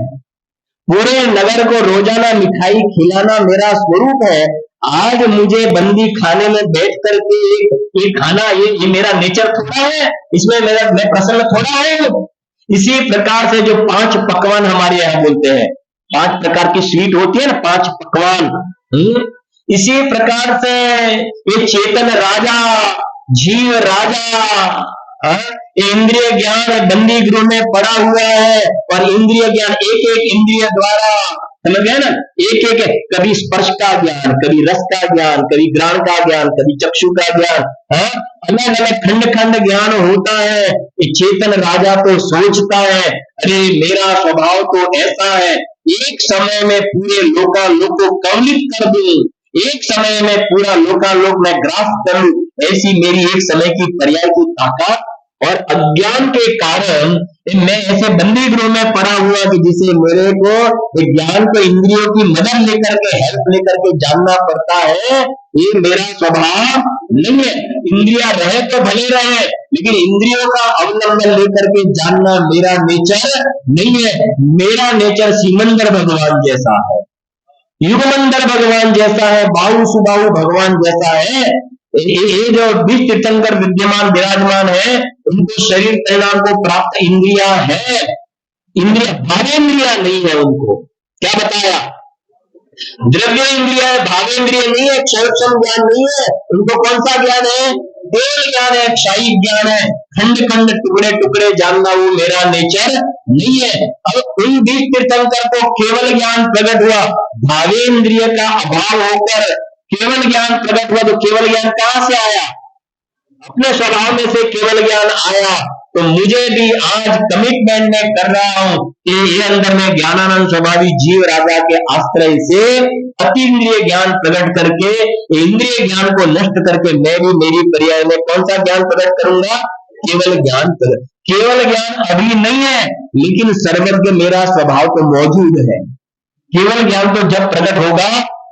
पूरे नगर को रोजाना मिठाई खिलाना मेरा स्वरूप है। आज मुझे बंदी खाने में बैठ करके ये खाना, ये मेरा नेचर थोड़ा है, इसमें मैं प्रसन्न थोड़ा हूं। इसी प्रकार से जो 5 पकवान हमारे यहाँ बोलते हैं, 5 प्रकार की स्वीट होती है ना, 5 पकवान, इसी प्रकार से ये चेतन राजा, जीव राजा, इंद्रिय ज्ञान बंदी गृह में पड़ा हुआ है, और इंद्रिय ज्ञान एक एक इंद्रिय द्वारा, समझ गए ना, एक एक, कभी स्पर्श का ज्ञान, कभी रस का ज्ञान, कभी घ्राण का ज्ञान, कभी चक्षु का ज्ञान, अलग अलग खंड खंड ज्ञान होता है। ये चेतन राजा तो सोचता है अरे मेरा स्वभाव तो ऐसा है, एक समय में पूरे लोकालोक को कवलित कर दूं, एक समय में पूरा लोकालोक में ग्रास करूं, ऐसी मेरी एक समय की पर्याय की ताकत, और अज्ञान के कारण मैं ऐसे बंदी गृह में पड़ा हुआ कि जिसे मेरे को ज्ञान को इंद्रियों की मदद लेकर के, हेल्प लेकर के जानना पड़ता है। ये मेरा स्वभाव नहीं है, इंद्रिया रहे तो भले रहे, लेकिन इंद्रियों का अवलंबन लेकर के जानना मेरा नेचर नहीं है। मेरा नेचर सिमंदर भगवान जैसा है, युगमंदर भगवान जैसा है, बाहु सुबाहु भगवान जैसा है। ये जो बीच तीर्थंकर विद्यमान विराजमान है, उनको शरीर परिणाम को प्राप्त इंद्रिया है, इंद्रिया भावेंद्रिया नहीं है। उनको क्या बताया? द्रव्य इंद्रिया है, भावेंद्रिय नहीं है, क्षण ज्ञान नहीं है। उनको कौन सा ज्ञान है? केवल ज्ञान है, क्षयिक ज्ञान है, खंड खंड टुकड़े टुकड़े जानना वो मेरा नेचर नहीं है। अब उन बीज तीर्थंकर को केवल ज्ञान प्रकट हुआ, भावेंद्रिय का अभाव होकर केवल ज्ञान प्रकट हुआ। तो केवल ज्ञान कहां से आया? अपने स्वभाव में से केवल ज्ञान आया। तो मुझे भी आज कमिटमेंट में कर रहा हूं कि ये अंदर में ज्ञानानंद स्वभावी जीव राजा के आश्रय से अतीन्द्रिय ज्ञान प्रकट करके इंद्रिय ज्ञान को नष्ट करके मैं भी मेरी पर्याय में कौन सा ज्ञान प्रकट करूंगा? केवल ज्ञान प्रकट। केवल ज्ञान अभी नहीं है, लेकिन सर्वज्ञ मेरा स्वभाव तो मौजूद है। केवल ज्ञान तो जब प्रकट होगा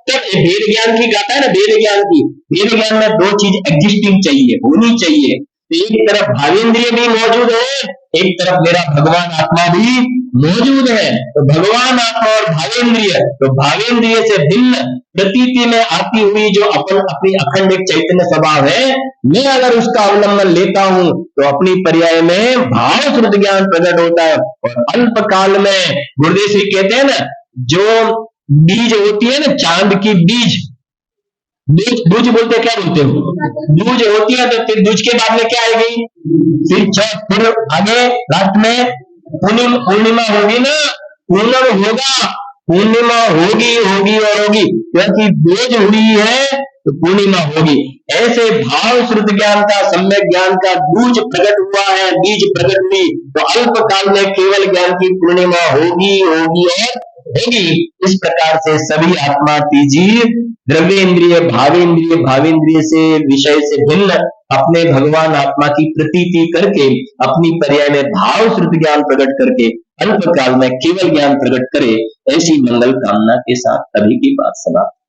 तब वेद ज्ञान की गाथा है ना, वेद ज्ञान की। वेद ज्ञान में दो चीज एग्जिस्टिंग चाहिए, होनी चाहिए। एक तरफ भावेंद्रिय भी मौजूद है, एक तरफ मेरा भगवान आत्मा भी मौजूद है। तो भगवान आत्मा और भावेंद्रिय, तो भावेंद्रिय से भिन्न प्रतीति में आती हुई जो अपन अपनी अखंड एक चैतन्य स्वभाव है, मैं अगर उसका अवलंबन लेता हूं तो अपनी पर्याय में भाव श्रुत ज्ञान प्रकट होता है। और अल्प काल में गुरुदेव श्री कहते हैं ना, जो बीज होती है ना, चांद की बीज, दूज बोलते क्या बोलते हो? दूज होती है। तो फिर दूज के बाद में क्या आएगी? फिर आगे लास्ट में पूर्णिमा होगी ना, पूर्णम होगा, पूर्णिमा होगी होगी और होगी, क्योंकि दूज हुई है तो पूर्णिमा होगी। ऐसे भाव श्रुत ज्ञान का, सम्यक ज्ञान का दूज प्रकट हुआ है, बीज प्रकट हुई, तो अल्प काल में केवल ज्ञान की पूर्णिमा होगी होगी और होगी। इस प्रकार से सभी आत्मा तीजी द्रव्येंद्रिय भावेंद्रिय, भावेंद्रिय से विषय से भिन्न अपने भगवान आत्मा की प्रतीति करके अपनी पर्याय में भाव श्रुत ज्ञान प्रकट करके अल्प काल में केवल ज्ञान प्रकट करे, ऐसी मंगल कामना के साथ अभी की बात समाप्त।